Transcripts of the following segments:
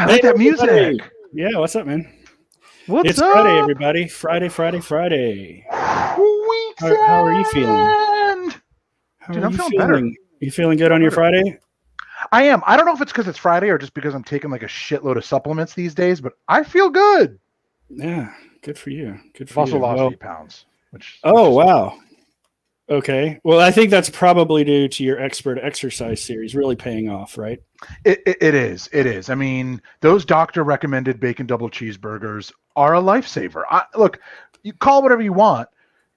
like that everybody. music. Yeah, what's up, man? What's It's up? Friday, everybody. Friday. How are you feeling? Weekend. How Dude, are I'm you feeling better. You feeling good on your Friday? I am. I don't know if it's because it's Friday or just because I'm taking like a shitload of supplements these days, but I feel good. Yeah, good for you. Good I've for also you. lost Well, 8 pounds. Which oh, is wow. Okay. Well, I think that's probably due to your expert exercise series really paying off, right? It is. It is. I mean, those doctor recommended bacon double cheeseburgers are a lifesaver. Look, you call whatever you want,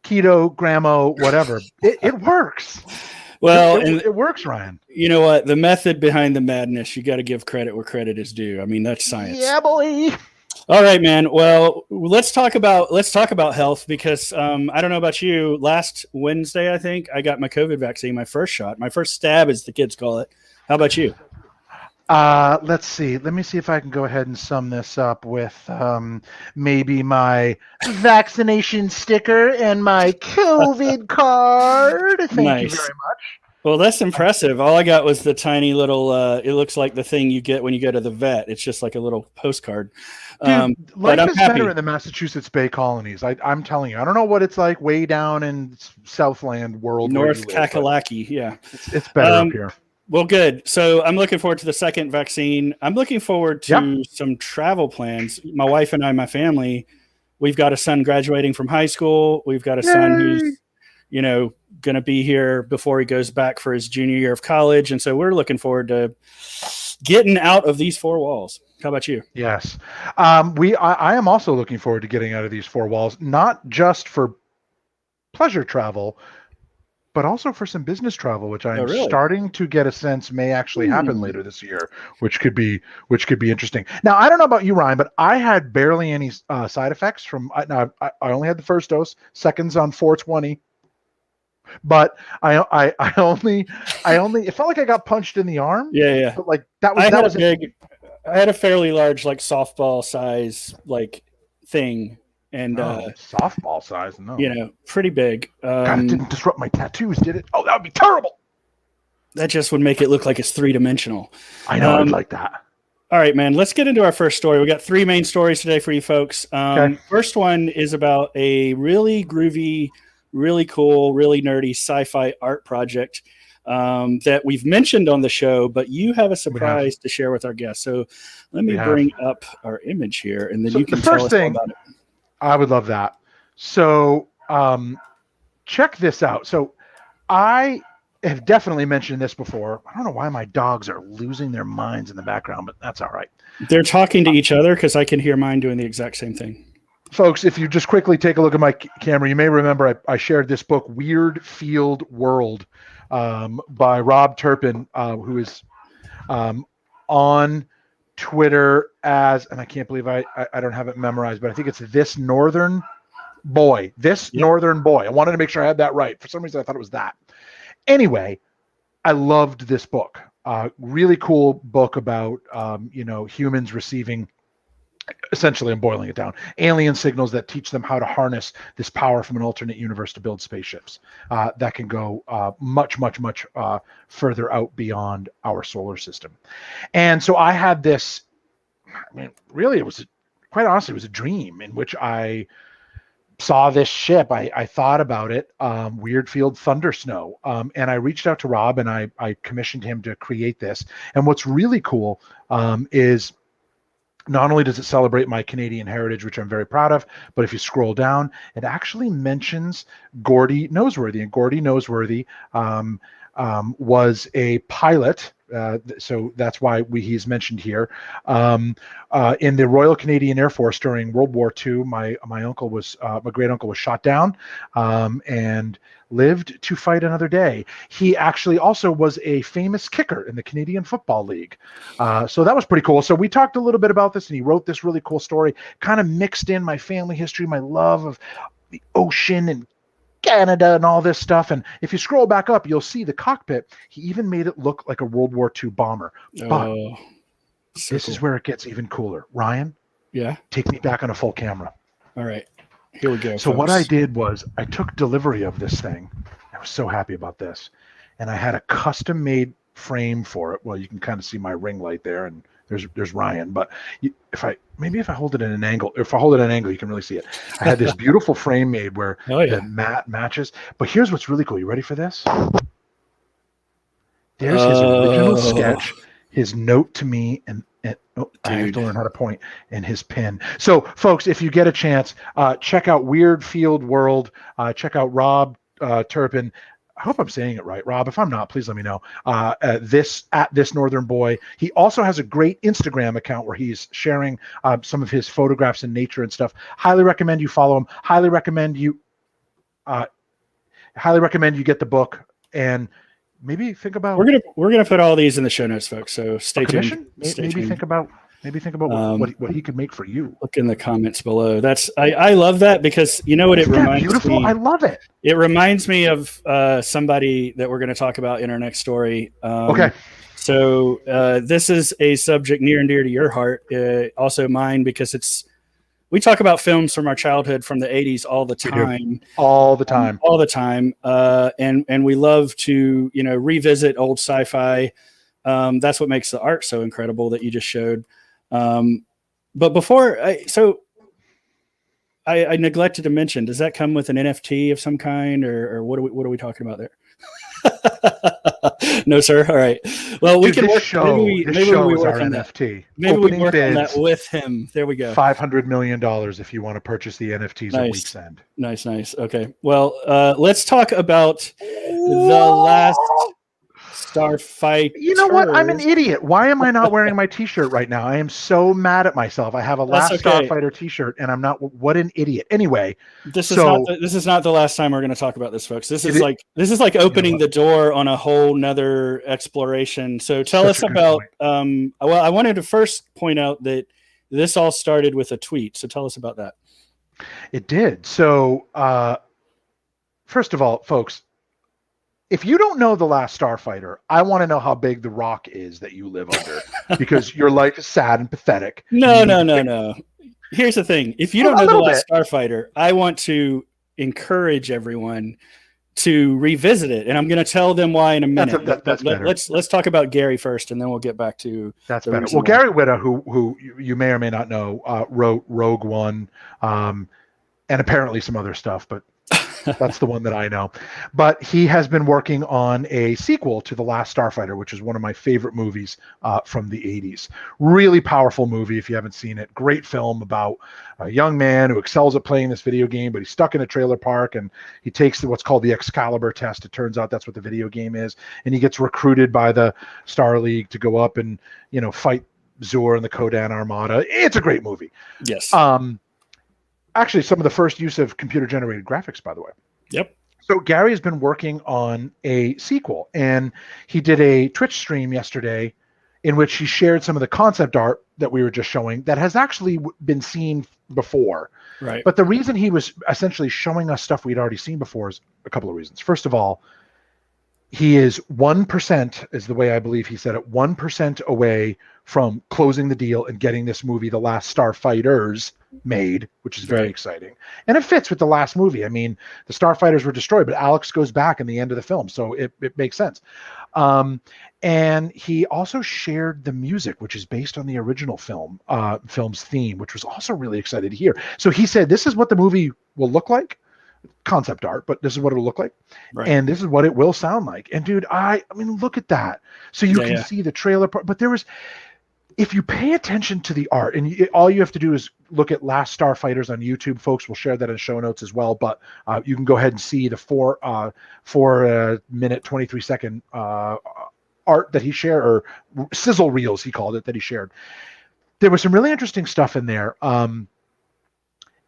keto, gramo, whatever. It works. Well, It works, Ryan. You know what? The method behind the madness, you got to give credit where credit is due. I mean, that's science. Yeah, boy. All right, man. Well, let's talk about health because I don't know about you. Last Wednesday, I think I got my COVID vaccine, my first shot, my first stab, as the kids call it. How about you? Let's see. Let me see if I can go ahead and sum this up with maybe my vaccination sticker and my COVID card. Thank you Nice. very much. Well, that's impressive. All I got was the tiny little. It looks like the thing you get when you go to the vet. It's just like a little postcard. Dude, But life I'm is happy. better in the Massachusetts Bay Colonies. I'm telling you. I don't know what it's like way down in Southland world. North Kakalaki. Yeah, it's better up here. Well, good. So I'm looking forward to the second vaccine. I'm looking forward to some travel plans. My wife and I, my family, we've got a son graduating from high school. We've got a son who's, going to be here before he goes back for his junior year of college. And so we're looking forward to getting out of these four walls. How about you? Yes. I am also looking forward to getting out of these four walls, not just for pleasure travel, but also for some business travel, which I'm starting to get a sense may actually happen later this year, which could be interesting. Now, I don't know about you, Ryan, but I had barely any side effects from. I only had the first dose, seconds on 420. But I only it felt like I got punched in the arm. Yeah. But like that was I had a fairly large, like softball size, like thing. And softball size, no. Pretty big. God, it didn't disrupt my tattoos, did it? Oh, that would be terrible. That just would make it look like it's three-dimensional. I know, I'd like that. All right, man. Let's get into our first story. We got three main stories today for you folks. First one is about a really groovy, really cool, really nerdy sci-fi art project that we've mentioned on the show, but you have a surprise to share with our guests. So let me bring up our image here, and then you can tell us all about it. I would love that. So check this out. So I have definitely mentioned this before. I don't know why my dogs are losing their minds in the background, but that's all right. They're talking to each other because I can hear mine doing the exact same thing. Folks, if you just quickly take a look at my camera, you may remember I shared this book, Weird Field World, by Rob Turpin, who is on Twitter as, and I can't believe I don't have it memorized, but I think it's This Northern Boy. Northern Boy. I wanted to make sure I had that right. For some reason, I thought it was that. Anyway, I loved this book. Really cool book about, humans receiving, essentially, I'm boiling it down, alien signals that teach them how to harness this power from an alternate universe to build spaceships that can go much further out beyond our solar system. And so I had this, really, it was a dream in which I saw this ship. I thought about it, Weird Field Thunder Snow, and I reached out to Rob and I commissioned him to create this. And what's really cool is not only does it celebrate my Canadian heritage, which I'm very proud of, but if you scroll down, it actually mentions Gordy Noseworthy. And Gordy Noseworthy was a pilot, so that's why he's mentioned here, in the Royal Canadian Air Force during World War II. My great uncle was shot down and lived to fight another day. He actually also was a famous kicker in the Canadian Football League. So that was pretty cool. So we talked a little bit about this, and he wrote this really cool story, kind of mixed in my family history, my love of the ocean and Canada and all this stuff. And if you scroll back up, you'll see the cockpit. He even made it look like a World War II bomber. But this is where it gets even cooler. Ryan? Yeah? Take me back on a full camera. All right. Here we go. So folks, what I did was I took delivery of this thing. I was so happy about this. And I had a custom-made frame for it. Well, you can kind of see my ring light there, and there's Ryan. But if I hold it at an angle, you can really see it. I had this beautiful frame made where the matte matches. But here's what's really cool. You ready for this? There's his original sketch, his note to me, and I have to learn how to point, and his pen. So, folks, if you get a chance, check out Weird Field World. Check out Rob Turpin. I hope I'm saying it right, Rob. If I'm not, please let me know. This Northern Boy. He also has a great Instagram account where he's sharing some of his photographs in nature and stuff. Highly recommend you follow him. Highly recommend you get the book, and maybe think about. We're gonna put all these in the show notes, folks. So stay tuned. Maybe think about what he could make for you. Look in the comments below. I love that, because you know what it reminds beautiful? me. I love it. It reminds me of somebody that we're going to talk about in our next story. Okay. So this is a subject near and dear to your heart, also mine, because we talk about films from our childhood from the 80s all the time. All the time. And we love to, revisit old sci-fi. That's what makes the art so incredible that you just showed. But before I neglected to mention, does that come with an NFT of some kind, or what are we talking about there? No, sir. All right. Well, we can work. Maybe we work on NFT. Maybe we work on that with him. There we go. $500 million if you want to purchase the NFTs at week's end. Nice. Okay. Well, let's talk about the last Starfighter. You know what? I'm an idiot. Why am I not wearing my T-shirt right now? I am so mad at myself. I have a Last Starfighter T-shirt, and I'm not. What an idiot. Anyway, this is not the last time we're going to talk about this, folks. This is like opening the door on a whole nother exploration. So tell us about. Well, I wanted to first point out that this all started with a tweet. So tell us about that. It did. So, first of all, folks, if you don't know The Last Starfighter, I want to know how big the rock is that you live under, because your life is sad and pathetic. No. Here's the thing. If you don't know The Last Starfighter, I want to encourage everyone to revisit it, and I'm going to tell them why in a minute. That's better. Let's talk about Gary first, and then we'll get back to that's better. Well, Gary Whitta, who you may or may not know, wrote Rogue One, and apparently some other stuff, but that's the one that I know. But he has been working on a sequel to The Last Starfighter, which is one of my favorite movies from the 80s. Really powerful movie if you haven't seen it. Great film about a young man who excels at playing this video game, but he's stuck in a trailer park, and he takes what's called the Excalibur test. It turns out that's what the video game is. And he gets recruited by the Star League to go up and, fight Zur and the Kodan Armada. It's a great movie. Yes. Actually, some of the first use of computer-generated graphics, by the way. Yep. So Gary has been working on a sequel, and he did a Twitch stream yesterday in which he shared some of the concept art that we were just showing that has actually been seen before. Right. But the reason he was essentially showing us stuff we'd already seen before is a couple of reasons. First of all, he is 1%, is the way I believe he said it, 1% away from closing the deal and getting this movie, The Last Starfighters, made, which is very exciting. And it fits with the last movie. I mean, the Starfighters were destroyed, but Alex goes back in the end of the film, so it makes sense. And he also shared the music, which is based on the original film's theme, which was also really excited to hear. So he said, this is what the movie will look like. Concept art, but this is what it'll look like, right. And this is what it will sound like. And dude, I mean, look at that. So you can see the trailer part, but if you pay attention to the art, and all you have to do is look at Last Starfighters on YouTube, folks. We'll share that in show notes as well. But you can go ahead and see the 4-minute 23-second art that he shared, or sizzle reels he called it, that he shared. There was some really interesting stuff in there.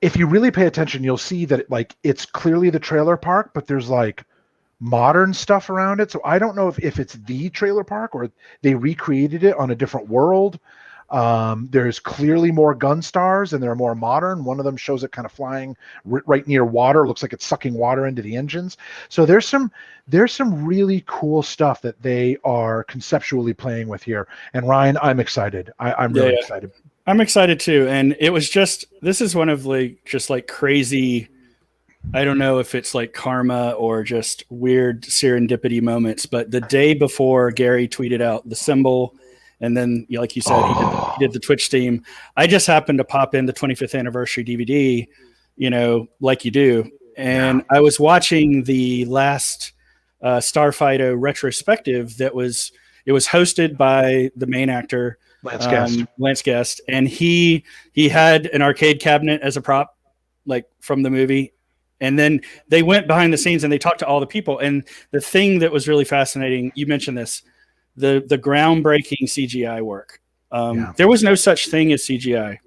If you really pay attention, you'll see that it's clearly the trailer park, but there's modern stuff around it. So I don't know if it's the trailer park or they recreated it on a different world. There's clearly more gun stars, and they're more modern. One of them shows it kind of flying right near water. It looks like it's sucking water into the engines. So there's some really cool stuff that they are conceptually playing with here. And Ryan, I'm excited. I'm really excited. I'm excited too. And it was this is one of crazy, I don't know if it's karma or just weird serendipity moments, but the day before Gary tweeted out the symbol And then, like you said, he did the Twitch stream. I just happened to pop in the 25th anniversary DVD, like you do. And I was watching the last Starfighter retrospective it was hosted by the main actor, Lance Guest. And he had an arcade cabinet as a prop, like from the movie. And then they went behind the scenes and they talked to all the people. And the thing that was really fascinating, you mentioned this, the groundbreaking CGI work. There was no such thing as CGI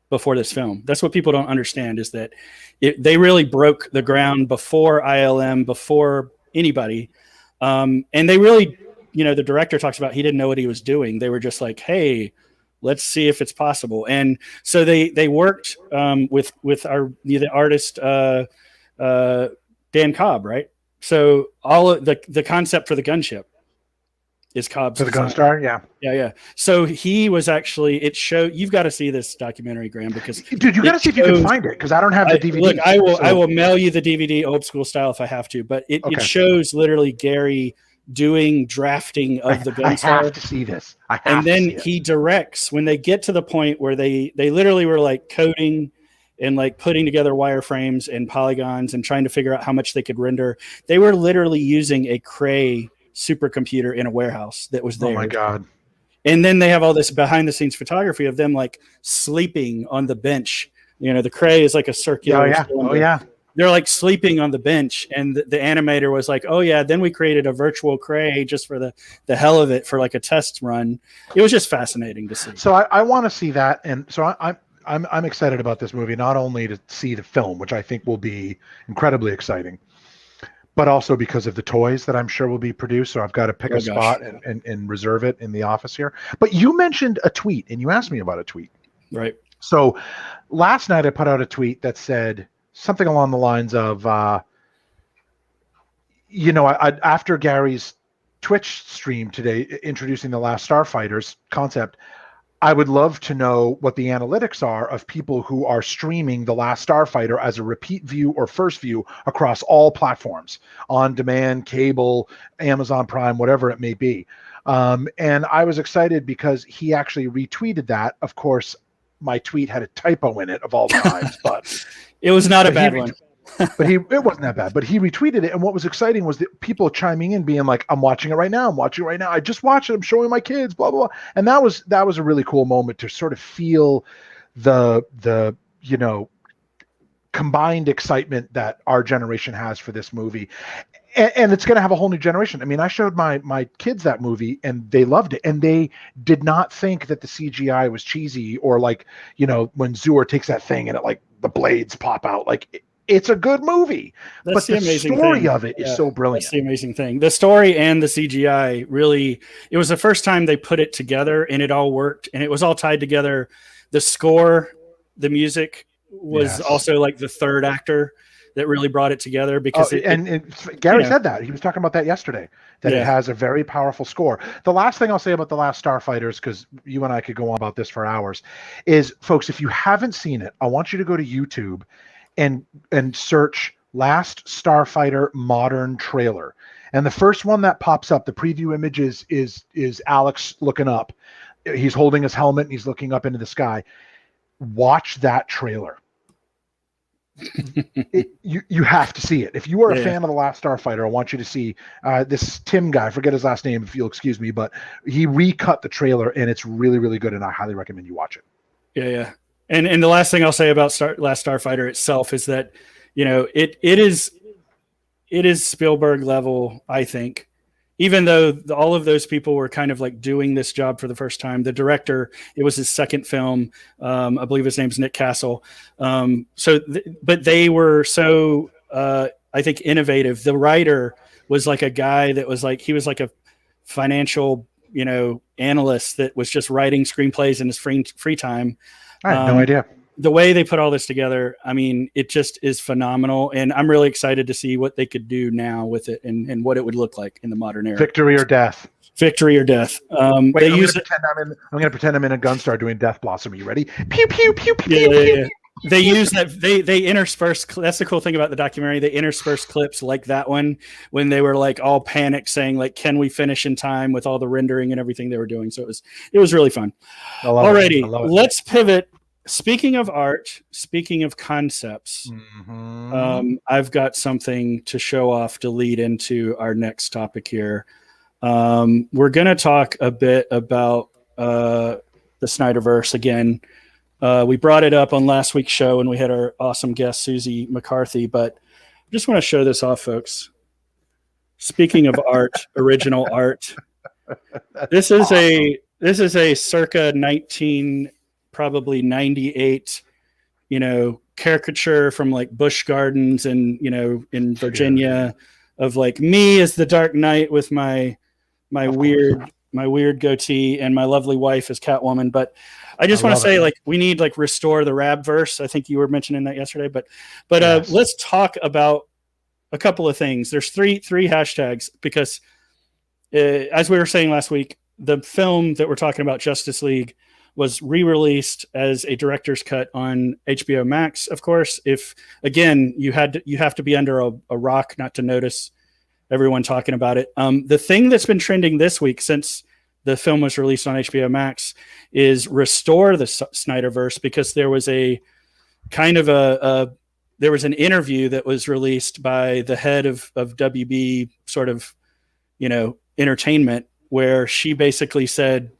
before this film. That's what people don't understand, is that they really broke the ground before ILM, before anybody. And they really, the director talks about he didn't know what he was doing. They were just like, hey, let's see if it's possible. And so they worked with the artist Dan Cobb, right? So all of the concept for the gunship is Cobb's. For the Gunstar, yeah. So he was actually, you've got to see this documentary, Graham, because dude, you got to see if you can find it, because I don't have the DVD. Look, I will mail you the DVD old school style if I have to, but it shows literally Gary doing drafting of the Gunstar. I have to see this. And then he directs when they get to the point where they literally were like coding and like putting together wireframes and polygons and trying to figure out how much they could render. They were literally using a Cray supercomputer in a warehouse that was there. Oh my God. And then they have all this behind the scenes photography of them like sleeping on the bench. The Cray is like a circular. Oh yeah. They're like sleeping on the bench. And the animator was like, oh yeah, then we created a virtual Cray just for the hell of it, for like a test run. It was just fascinating to see. So I want to see that. And so I'm excited about this movie, not only to see the film, which I think will be incredibly exciting, but also because of the toys that I'm sure will be produced. So I've got to pick a spot and reserve it in the office here. But you mentioned a tweet, and you asked me about a tweet. Right. So last night I put out a tweet that said something along the lines of, after Gary's Twitch stream today, introducing the Last Starfighters concept, I would love to know what the analytics are of people who are streaming The Last Starfighter as a repeat view or first view across all platforms, on demand, cable, Amazon Prime, whatever it may be. And I was excited because he actually retweeted that. Of course, my tweet had a typo in it of all times, but it was not a bad one. But it wasn't that bad. But he retweeted it, and what was exciting was that people chiming in, being like, "I'm watching it right now. I'm watching it right now. I just watched it. I'm showing my kids." Blah blah blah. And that was a really cool moment to sort of feel the combined excitement that our generation has for this movie, and it's going to have a whole new generation. I mean, I showed my kids that movie, and they loved it, and they did not think that the CGI was cheesy, or like when Zooer takes that thing and it like the blades pop out, like. It's a good movie, but the story of it is so brilliant. That's the amazing thing. The story and the CGI really, it was the first time they put it together and it all worked and it was all tied together. The score, the music was also like the third actor that really brought it together, because Gary said that. He was talking about that yesterday, that it has a very powerful score. The last thing I'll say about The Last Starfighters, because you and I could go on about this for hours, is, folks, if you haven't seen it, I want you to go to YouTube and search Last Starfighter modern trailer. And the first one that pops up, the preview image is Alex looking up. He's holding his helmet and he's looking up into the sky. Watch that trailer. You have to see it. If you are a fan of The Last Starfighter, I want you to see this Tim guy, forget his last name if you'll excuse me, but he recut the trailer and it's really, really good, and I highly recommend you watch it. Yeah. And the last thing I'll say about Last Starfighter itself is that, it is Spielberg level, I think, even though all of those people were kind of like doing this job for the first time. The director, it was his second film. I believe his name's Nick Castle. But they were so, I think, innovative. The writer was like a guy that was like, he was like a financial, analyst that was just writing screenplays in his free time. I had no idea. The way they put all this together, I mean, it just is phenomenal. And I'm really excited to see what they could do now with it and what it would look like in the modern era. Victory or death. Victory or death. I'm going to pretend I'm in a Gunstar doing Death Blossom. Are you ready? Pew, pew, pew, pew, pew. they use that they intersperse. That's the cool thing about the documentary. They intersperse clips like that one when they were like all panicked, saying like, "Can we finish in time?" with all the rendering and everything they were doing. So it was really fun. Alrighty, let's pivot. Speaking of art, speaking of concepts, I've got something to show off to lead into our next topic here. We're going to talk a bit about the Snyderverse again. We brought it up on last week's show when we had our awesome guest, Susie McCarthy, but I just want to show this off, folks. Speaking of art, original art, this is a circa 19, probably 98, caricature from like Busch Gardens and, in Virginia of like me as the Dark Knight with my weird goatee and my lovely wife as Catwoman. But I just want to say, like, we need like restore the Rabverse. I think you were mentioning that yesterday, but yes. Let's talk about a couple of things. There's three hashtags because as we were saying last week, the film that we're talking about, Justice League, was re-released as a director's cut on HBO Max. Of course, if again you have to be under a rock not to notice everyone talking about it. The thing that's been trending this week since the film was released on HBO Max is restore the Snyderverse, because there was a kind of there was an interview that was released by the head of WB sort of, entertainment, where she basically said,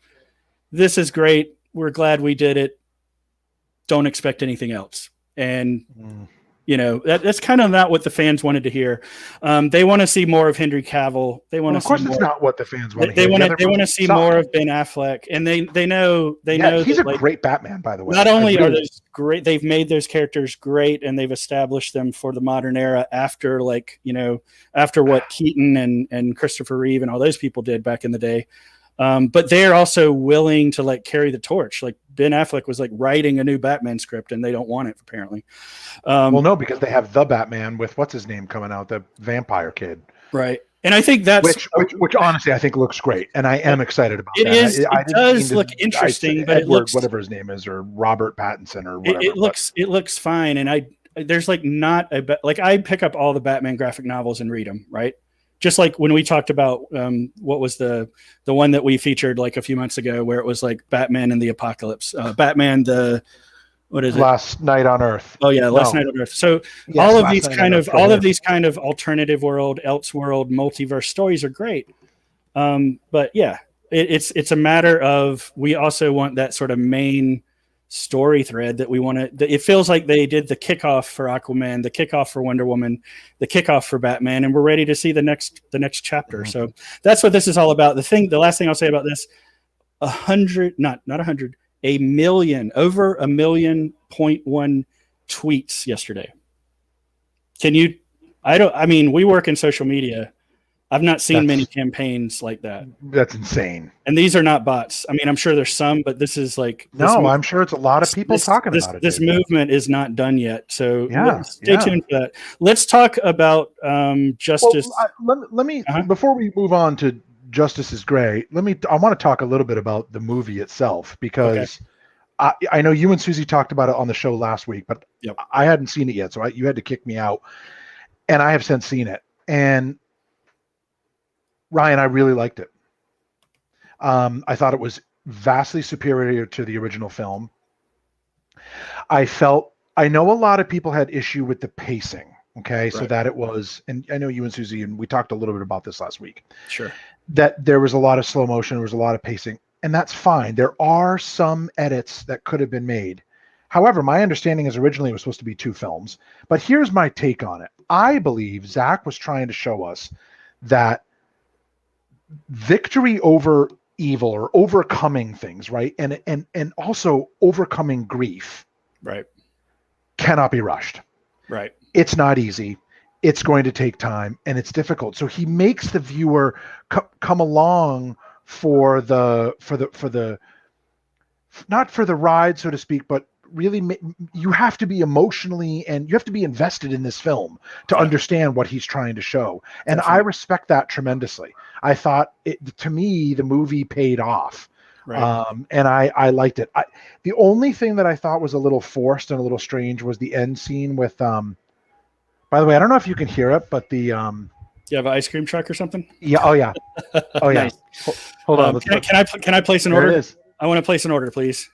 "This is great. We're glad we did it. Don't expect anything else." And that's kind of not what the fans wanted to hear. They want to see more of Henry Cavill. They want to. Of course, it's not what the fans want to hear. They want to see more of Ben Affleck, and they know he's a great Batman, by the way. Not only are those great, they've made those characters great, and they've established them for the modern era after after what Keaton and Christopher Reeve and all those people did back in the day. But they're also willing to like carry the torch. Like Ben Affleck was like writing a new Batman script, and they don't want it apparently. Well, no, because they have the Batman with what's his name coming out, the vampire kid, right? And I think that's which honestly I think looks great, and I am excited about it. It does look interesting, but it looks whatever his name is, or Robert Pattinson, or whatever. It looks fine, and there's like not I pick up all the Batman graphic novels and read them, right? Just like when we talked about what was the one that we featured like a few months ago, where it was like Batman and the Apocalypse, Batman Last Night on Earth. Oh yeah, Last Night on Earth. So yes, all of these kind of alternative world, Elseworld, multiverse stories are great. But yeah, it's a matter of, we also want that sort of main story thread that we want to. It feels like they did the kickoff for Aquaman, the kickoff for Wonder Woman, the kickoff for Batman, and we're ready to see the next chapter. Mm-hmm. So that's what this is all about. The last thing I'll say about this: 1.1 tweets yesterday. We work in social media. I've not seen many campaigns like that. That's insane. And these are not bots. I mean, I'm sure there's some, but this is like... I'm sure it's a lot of people talking about it. This movement is not done yet. So stay tuned for that. Let's talk about Justice. Well, let me, before we move on to Justice is Gray, I want to talk a little bit about the movie itself, because I know you and Susie talked about it on the show last week, but I hadn't seen it yet. So you had to kick me out, and I have since seen it. And Ryan, I really liked it. I thought it was vastly superior to the original film. I know a lot of people had issue with the pacing. Okay. Right. So that it was, and I know you and Susie, and we talked a little bit about this last week. Sure. That there was a lot of slow motion, there was a lot of pacing, and that's fine. There are some edits that could have been made. However, my understanding is originally it was supposed to be 2 films, but here's my take on it. I believe Zach was trying to show us that victory over evil, or overcoming things, right, and also overcoming grief, right, cannot be rushed. Right. It's not easy. It's going to take time, and it's difficult. So he makes the viewer come along for the not for the ride, so to speak, but really you have to be emotionally, and you have to be invested in this film to understand what he's trying to show. And definitely. I respect that tremendously. I thought to me, the movie paid off. Right. And I liked it. The only thing that I thought was a little forced and a little strange was the end scene with. By the way, I don't know if you can hear it, but the You have an ice cream truck or something? yeah, oh yeah, oh yeah. Nice. Hold on, Can I place an there order? it is. I want to place an order, please.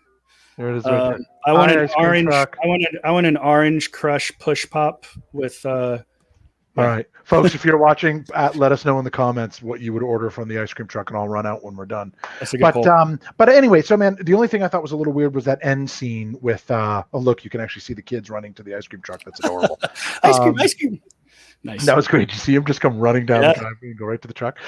There it is right there. I want Hi, an ice cream orange. truck. I want an orange crush push pop with. All right, folks, if you're watching, let us know in the comments what you would order from the ice cream truck, and I'll run out when we're done. That's a good poll. But anyway, so man, the only thing I thought was a little weird was that end scene with. Oh, look, you can actually see the kids running to the ice cream truck. That's adorable. Ice cream. Nice. That was great. You see him just come running down the driveway and go right to the truck.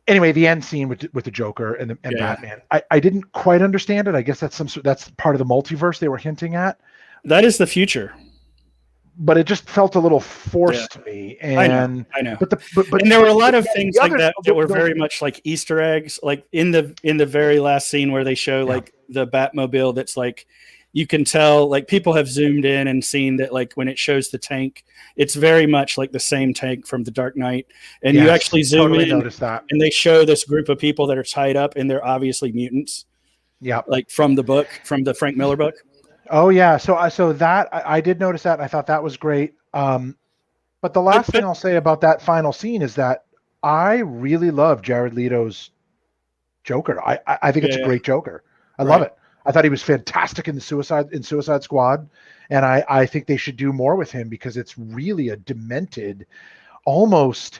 Anyway, the end scene with the Joker and Batman. I didn't quite understand it. I guess that's part of the multiverse they were hinting at. That is the future. But it just felt a little forced to me. And I know. But and there were a lot of things like that were very much like Easter eggs. Like in the very last scene where they show like the Batmobile, that's like you can tell like people have zoomed in and seen that like when it shows the tank, it's very much like the same tank from The Dark Knight. And you actually zoom in and they show this group of people that are tied up and they're obviously mutants. Yeah. Like from the Frank Miller book. Oh yeah, so that I did notice that, and I thought that was great. But the last thing I'll say about that final scene is that I really love Jared Leto's Joker. I think it's a great Joker. I love it. I thought he was fantastic in Suicide Squad, and I think they should do more with him because it's really a demented, almost.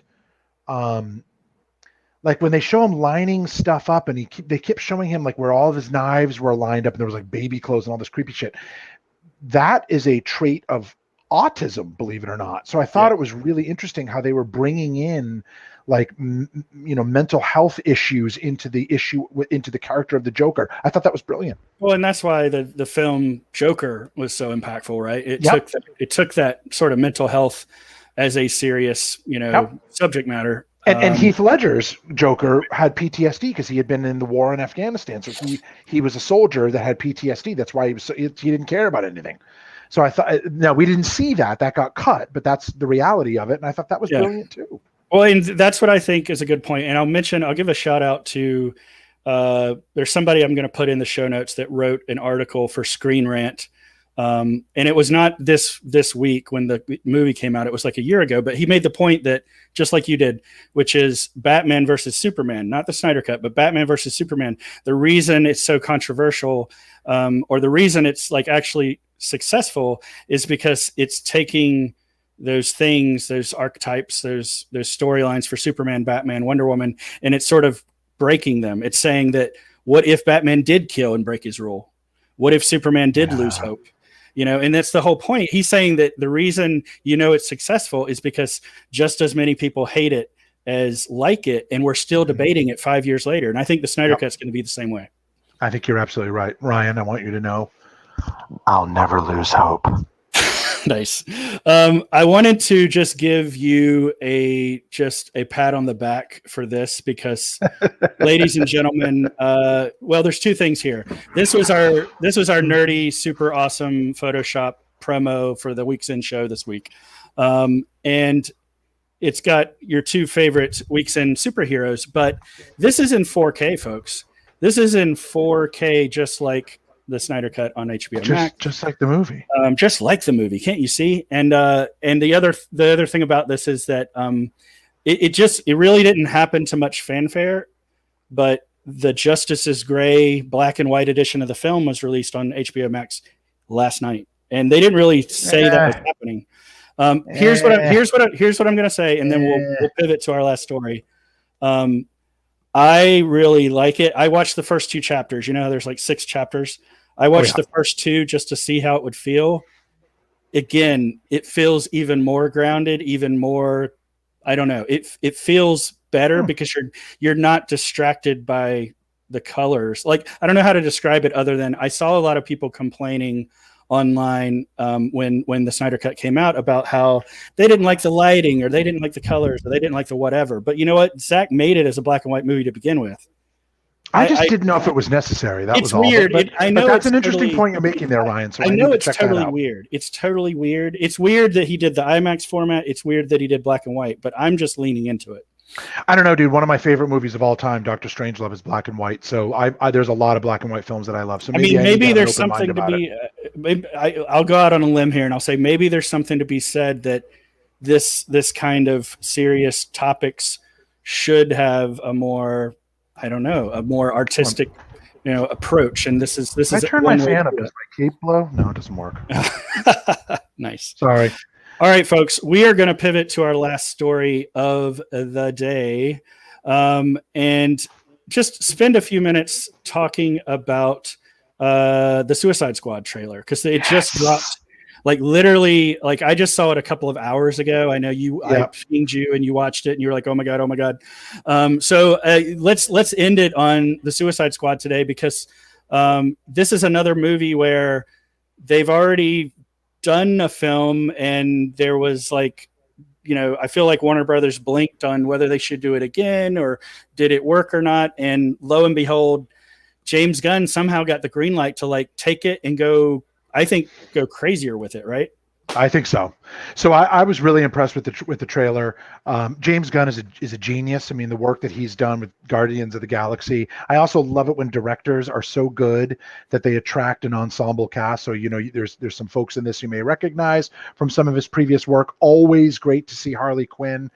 Like when they show him lining stuff up and they kept showing him like where all of his knives were lined up and there was like baby clothes and all this creepy shit. That is a trait of autism, believe it or not. So I thought it was really interesting how they were bringing in like, mental health issues into the character of the Joker. I thought that was brilliant. Well, and that's why the film Joker was so impactful, right? It took that sort of mental health as a serious, subject matter. And Heath Ledger's Joker had PTSD because he had been in the war in Afghanistan. So he was a soldier that had PTSD. That's why he didn't care about anything. So I thought, now we didn't see that got cut, but that's the reality of it. And I thought that was brilliant too. Well, and that's what I think is a good point. And I'll give a shout out to, there's somebody I'm going to put in the show notes that wrote an article for Screen Rant. And it was not this week when the movie came out. It was like a year ago, but he made the point that just like you did, which is Batman versus Superman, not the Snyder Cut, but Batman versus Superman. The reason it's so controversial, or the reason it's like actually successful is because it's taking those things, those archetypes, those storylines for Superman, Batman, Wonder Woman, and it's sort of breaking them. It's saying that what if Batman did kill and break his rule? What if Superman did lose hope? And that's the whole point. He's saying that the reason it's successful is because just as many people hate it as like it, and we're still debating it 5 years later. And I think the Snyder Cut's going to be the same way. I think you're absolutely right. Ryan, I want you to know, I'll never lose hope. Nice. I wanted to just give you a pat on the back for this because, ladies and gentlemen, there's two things here. This was our nerdy, super awesome Photoshop promo for the Week's End show this week, and it's got your two favorite Week's End superheroes. But this is in 4K, folks. This is in 4K, just like the Snyder Cut on HBO Max, just like the movie, just like the movie. Can't you see? And the other thing about this is that it really didn't happen to much fanfare, but the Justice's Gray black and white edition of the film was released on HBO Max last night, and they didn't really say that was happening. Here's what I'm going to say, and then we'll pivot to our last story. I really like it. I watched the first two chapters. There's like 6 chapters. I watched the first 2 just to see how it would feel. Again, it feels even more grounded, even more, I don't know. It feels better because you're not distracted by the colors. Like, I don't know how to describe it other than I saw a lot of people complaining online when the Snyder Cut came out about how they didn't like the lighting or they didn't like the colors or they didn't like the whatever. But you know what? Zach made it as a black and white movie to begin with. I didn't know if it was necessary. That was all. Weird. But I know that's an interesting point you're making there, Ryan. So I know it's totally weird. It's totally weird. It's weird that he did the IMAX format. It's weird that he did black and white, but I'm just leaning into it. I don't know, dude. One of my favorite movies of all time, Doctor Strangelove, is black and white. So there's a lot of black and white films that I love. So maybe I need to have an there's open mind something to about it. be. I'll go out on a limb here and I'll say maybe there's something to be said that this kind of serious topics should have a more, I don't know, a more artistic, approach. And this is I turn my fan up. Does my cape blow? No, it doesn't work. Nice. Sorry. All right, folks, we are going to pivot to our last story of the day, and just spend a few minutes talking about the Suicide Squad trailer, because it just dropped. Like literally, like I just saw it a couple of hours ago. I know I pinged you and you watched it and you were like, oh my God. So let's end it on the Suicide Squad today, because this is another movie where they've already done a film and there was like, I feel like Warner Brothers blinked on whether they should do it again or did it work or not. And lo and behold, James Gunn somehow got the green light to like take it and go crazier with it, right? I think so. So I was really impressed with the trailer. James Gunn is a genius. I mean, the work that he's done with Guardians of the Galaxy. I also love it when directors are so good that they attract an ensemble cast. So there's some folks in this you may recognize from some of his previous work. Always great to see Harley Quinn.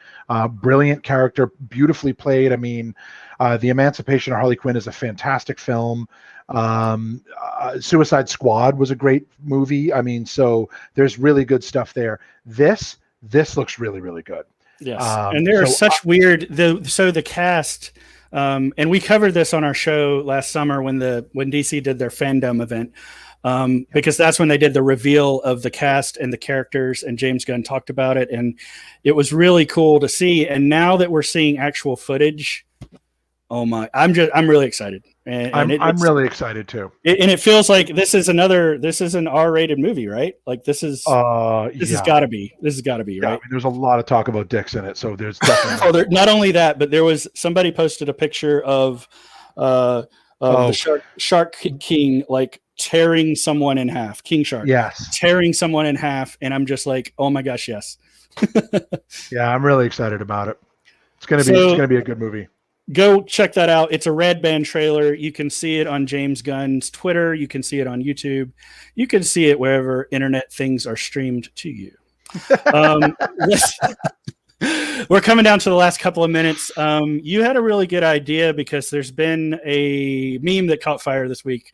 Brilliant character, beautifully played. I mean, The Emancipation of Harley Quinn is a fantastic film. Suicide Squad was a great movie. I mean, so there's really good stuff there. This looks really, really good. Yes. And there are such the cast, and we covered this on our show last summer when DC did their fandom event, because that's when they did the reveal of the cast and the characters, and James Gunn talked about it, and it was really cool to see. And now that we're seeing actual footage, oh my, I'm really excited. And I'm really excited too. And it feels like this is an R-rated movie, right? Like this has gotta be, right? I mean, there's a lot of talk about dicks in it. So there's definitely not only that, but there was somebody posted a picture of the shark king, like tearing someone in half, king shark. Yes. Tearing someone in half. And I'm just like, oh my gosh. Yes. Yeah. I'm really excited about it. It's going to be a good movie. Go check that out. It's a Red Band trailer. You can see it on James Gunn's Twitter. You can see it on YouTube. You can see it wherever internet things are streamed to you. We're coming down to the last couple of minutes. You had a really good idea, because there's been a meme that caught fire this week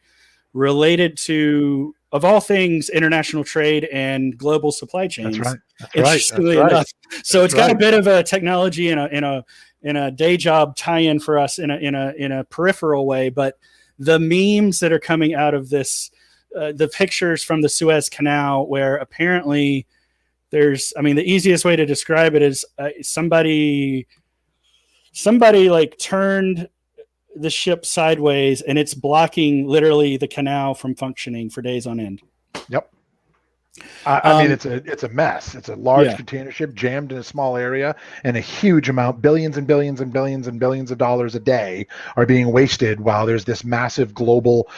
related to, of all things, international trade and global supply chains. That's right. Interestingly enough. So it's got a bit of a technology in a day job tie-in for us in a peripheral way, but the memes that are coming out of this, the pictures from the Suez Canal, where apparently the easiest way to describe it is somebody like turned the ship sideways and it's blocking literally the canal from functioning for days on end. Yep. I mean, it's a mess. It's a large container ship jammed in a small area, and a huge amount, billions and billions and billions and billions of dollars a day are being wasted while there's this massive global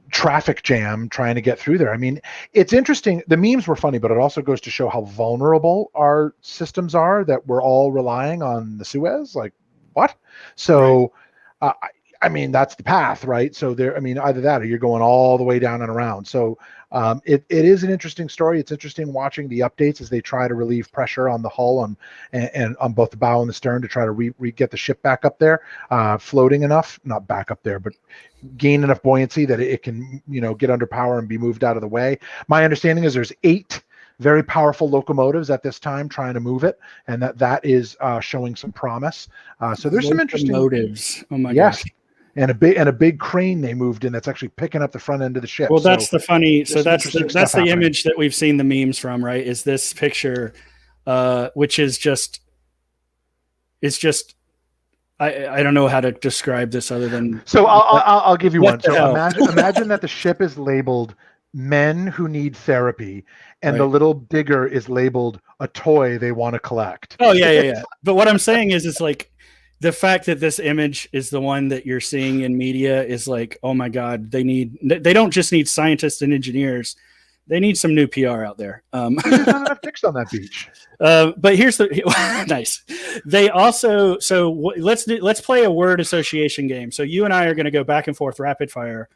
traffic jam trying to get through there. I mean, it's interesting. The memes were funny, but it also goes to show how vulnerable our systems are, that we're all relying on the Suez. Like, what? So, I mean, that's the path, right? So either that or you're going all the way down and around. So it is an interesting story. It's interesting watching the updates as they try to relieve pressure on the hull and on both the bow and the stern to try to get the ship back up there, floating enough, not back up there, but gain enough buoyancy that it can, get under power and be moved out of the way. My understanding is there's 8 very powerful locomotives at this time trying to move it, and that is showing some promise. So there's some interesting motives. Oh my gosh. And a big crane they moved in that's actually picking up the front end of the ship. Well, that's the funny. So that's the image that we've seen the memes from, right? Is this picture, which is just, it's just, I don't know how to describe this other than. So I'll give you one. So imagine that the ship is labeled "Men Who Need Therapy," and the little digger is labeled "A Toy They Want to Collect." Oh yeah. But what I'm saying is, it's like, the fact that this image is the one that you're seeing in media is like, oh my God, they don't just need scientists and engineers. They need some new PR out there. There's not enough dicks on that beach. But here's the nice. They also let's play a word association game. So you and I are going to go back and forth rapid fire.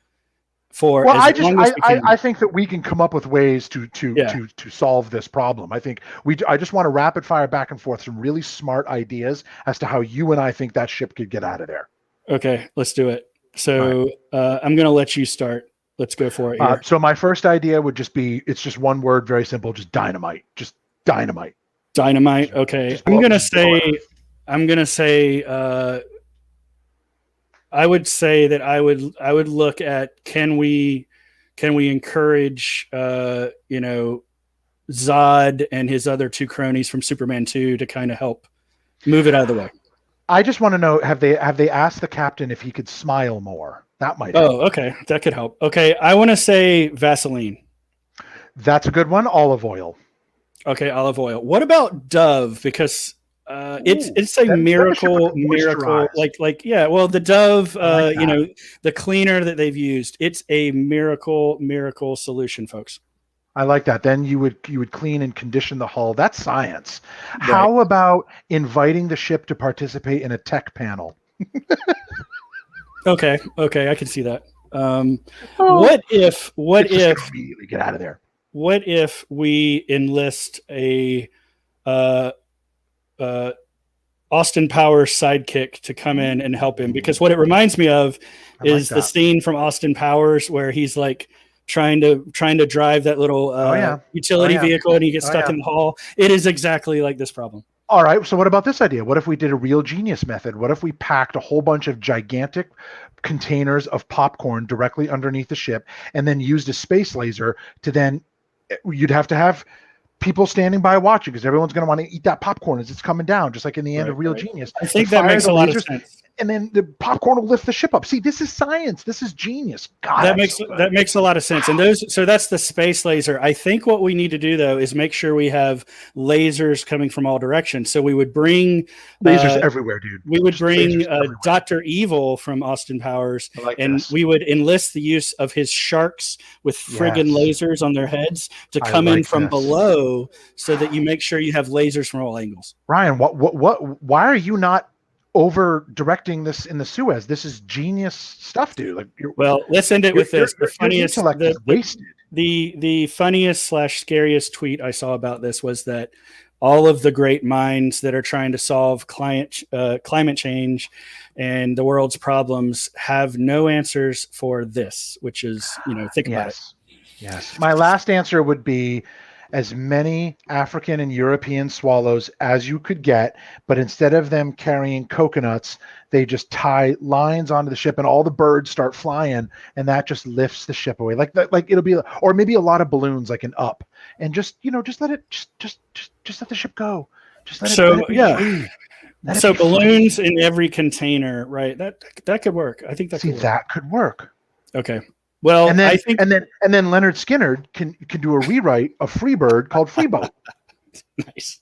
I think that we can come up with ways to solve this problem. I just want to rapid fire back and forth some really smart ideas as to how you and I think that ship could get out of there. Okay, let's do it. So I'm going to let you start. Let's go for it here. So my first idea would just be, it's just one word, very simple, just dynamite. Just dynamite. Dynamite. Okay. I'm going to say I would say that I would look at, can we encourage Zod and his other two cronies from Superman 2 to kind of help move it out of the way. I just want to know, have they asked the captain if he could smile more? That might help. Oh, okay. That could help. Okay. I want to say Vaseline. That's a good one. Olive oil. Okay. Olive oil. What about Dove? Because it's a miracle. Yeah. Well, the Dove, the cleaner that they've used, it's a miracle solution, folks. I like that. Then you would clean and condition the hull. That's science. Right. How about inviting the ship to participate in a tech panel? Okay, I can see that. What if immediately get out of there? What if we enlist a Austin Powers sidekick to come in and help him? Because what it reminds me of is the scene from Austin Powers where he's like trying to drive that little utility vehicle and he gets stuck in the hull. It is exactly like this problem. All right. So what about this idea? What if we did a real genius method? What if we packed a whole bunch of gigantic containers of popcorn directly underneath the ship and then used a space laser to then, you'd have to have people standing by watching because everyone's going to want to eat that popcorn as it's coming down, just like in the end of Real Genius. I think that makes a lot of sense. And then the popcorn will lift the ship up. See, this is science. This is genius. God, that makes a lot of sense. And so that's the space laser. I think what we need to do though is make sure we have lasers coming from all directions. So we would bring lasers everywhere, dude. We would bring Dr. Evil from Austin Powers, we would enlist the use of his sharks with friggin' lasers on their heads to come in from below, so that you make sure you have lasers from all angles. Ryan, why are you not over directing this in the Suez? This is genius stuff, dude. Well, let's end it with this. The funniest, wasted. The funniest / scariest tweet I saw about this was that all of the great minds that are trying to solve climate change and the world's problems have no answers for this, which is, think about it. Yes. My last answer would be as many African and European swallows as you could get, but instead of them carrying coconuts, they just tie lines onto the ship and all the birds start flying, and that just lifts the ship away. Like it'll be, or maybe a lot of balloons, like an up, and just let it just let the ship go. Just let it be free. So balloons in every container, right? That could work. I think that could work. Okay. Well, and then Leonard Skinner can do a rewrite of Freebird called Freeboat. Nice.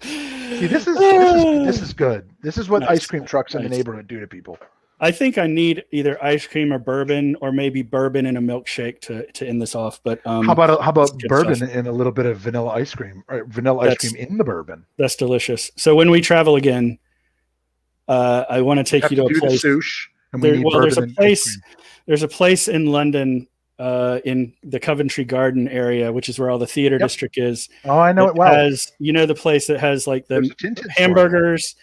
See, this is good. This is what ice cream trucks in the neighborhood do to people. I think I need either ice cream or bourbon, or maybe bourbon and a milkshake to end this off. But how about bourbon and a little bit of vanilla ice cream, or vanilla ice cream in the bourbon? That's delicious. So when we travel again, I want to take you to a place. Sush, and there's a place in London, in the Coventry Garden area, which is where all the theater district is. Oh, I know it well. Has, the place that has like the hamburgers,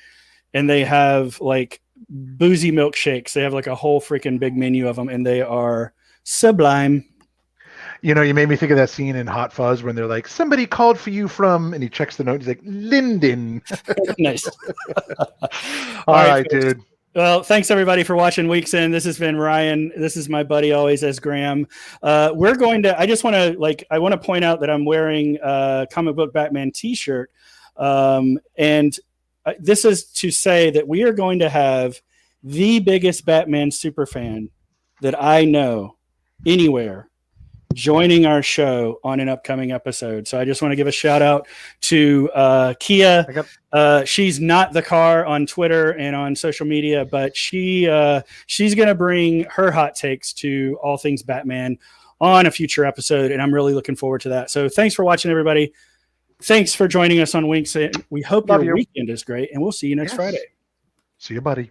and they have like boozy milkshakes. They have like a whole freaking big menu of them, and they are sublime. You made me think of that scene in Hot Fuzz when they're like, somebody called for you from, and he checks the note. He's like, Linden. Nice. All right, dude. Well, thanks everybody for watching Weeks In. This has been Ryan. This is my buddy always as Graham. I want to point out that I'm wearing a Comic Book Batman t-shirt. And this is to say that we are going to have the biggest Batman superfan that I know anywhere joining our show on an upcoming episode. So I just want to give a shout out to Kia. She's not the car on Twitter and on social media, but she's going to bring her hot takes to all things Batman on a future episode, and I'm really looking forward to that. So thanks for watching, everybody. Thanks for joining us on Winks. We hope Love your you. weekend is great, and we'll see you next Friday. See you, buddy.